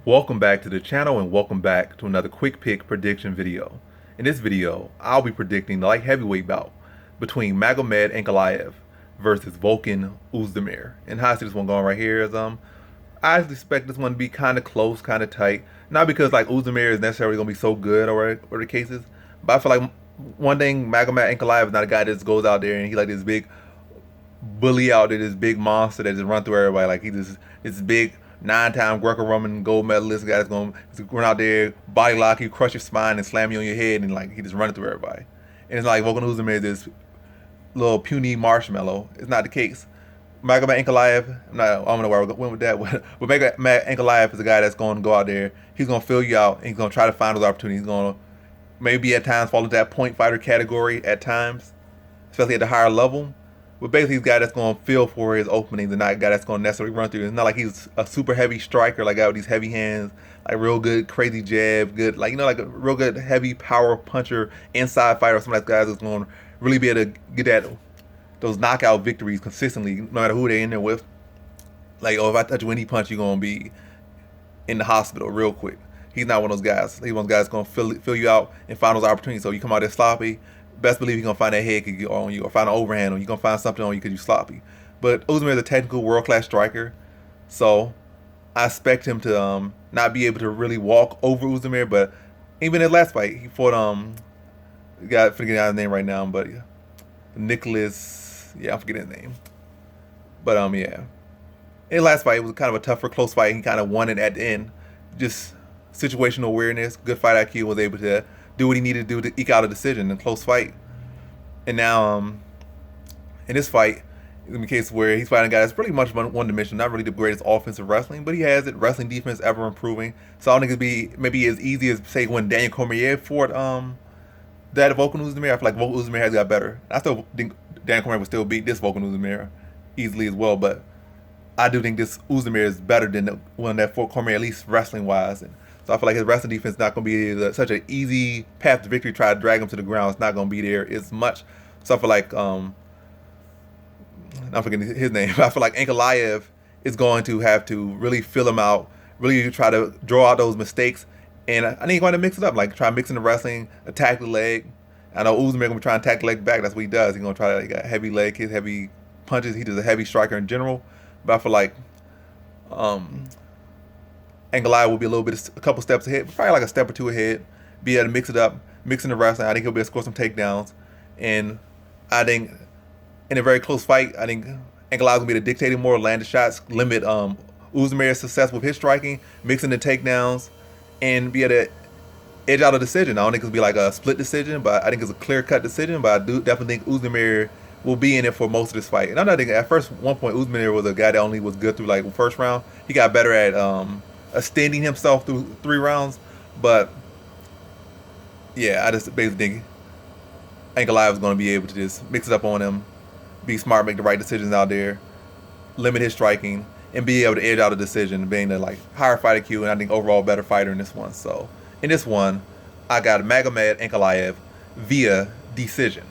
Welcome back to the channel and welcome back to another quick pick prediction video. In this video, I'll be predicting the light heavyweight bout between Magomed Ankalaev versus Volkan Oezdemir. And how I see this one going right here is I expect this one to be kind of close, kind of tight. Not because like Oezdemir is necessarily going to be so good or the cases, but I feel like one thing, Magomed Ankalaev is not a guy that just goes out there and he like this big bully out there, this big monster that just run through everybody. Like he just this big 9-time Greco-Roman gold medalist guy that's going to run out there, body lock you, crush your spine, and slam you on your head, and like he just running through everybody. And it's like Volkan Oezdemir is this little puny marshmallow. It's not the case. Magomed Ankalaev, I don't know where I went with that, but Magomed Ankalaev is a guy that's going to go out there. He's going to fill you out, and he's going to try to find those opportunities. He's going to maybe at times fall into that point fighter category at times, especially at the higher level. But basically, he's a guy that's going to feel for his openings and not a guy that's going to necessarily run through. It's not like he's a super heavy striker, like out with these heavy hands, like real good, crazy jab, good, like, like a real good, heavy power puncher, inside fighter, or some of those guys that's going to really be able to get those knockout victories consistently, no matter who they're in there with. Like, oh, if I touch you any punch, you're going to be in the hospital real quick. He's not one of those guys. He's one of those guys that's going to fill you out and find those opportunities. So you come out there sloppy, best believe you're going to find that head kick on you or find an overhand on you. You're going to find something on you because you're sloppy. But Oezdemir is a technical world-class striker. So I expect him to not be able to really walk over Oezdemir. But even in his last fight, he fought, I forget his name right now, but Nicholas, I'm forgetting his name. But yeah. In his last fight, it was kind of a tougher, close fight. He kind of won it at the end. Just situational awareness, good fight IQ, was able to do what he needed to do to eke out a decision in a close fight. And now, in this fight, in the case where he's fighting a guy that's pretty much one dimension, not really the greatest offensive wrestling, but he has it. Wrestling defense ever improving. So I don't think it'd be maybe as easy as say when Daniel Cormier fought that of Volkan Oezdemir. I feel like Volkan Oezdemir has got better. I still think Daniel Cormier would still beat this Volkan Oezdemir easily as well, but I do think this Oezdemir is better than the one that fought Cormier, at least wrestling wise. And so I feel like his wrestling defense is not going to be such an easy path to victory. Try to drag him to the ground. It's not going to be there as much. So I feel like, I'm forgetting his name. I feel like Ankalaev is going to have to really fill him out, really try to draw out those mistakes. And I think he's going to mix it up, like try mixing the wrestling, attack the leg. I know Oezdemir going to be trying to attack the leg back. That's what he does. He's going to try to like a heavy leg, his heavy punches. He does a heavy striker in general. But I feel like Ankalaev will be a couple steps ahead, probably like a step or two ahead. Be able to mix it up, mixing the wrestling. I think he'll be able to score some takedowns. And I think in a very close fight, I think Ankalaev will be able to dictate it more, land the shots, limit Oezdemir's success with his striking, mixing the takedowns, and be able to edge out a decision. I don't think it'll be like a split decision, but I think it's a clear-cut decision. But I do definitely think Oezdemir will be in it for most of this fight. And I'm not thinking at first, one point, Oezdemir was a guy that only was good through like first round. He got better at extending himself through 3 rounds. But yeah, I just basically think Ankalaev is going to be able to just mix it up on him, be smart, make the right decisions out there, limit his striking, and be able to edge out a decision, being the like higher fight IQ and I think overall better fighter in this one. So in this one, I got Magomed Ankalaev via decision.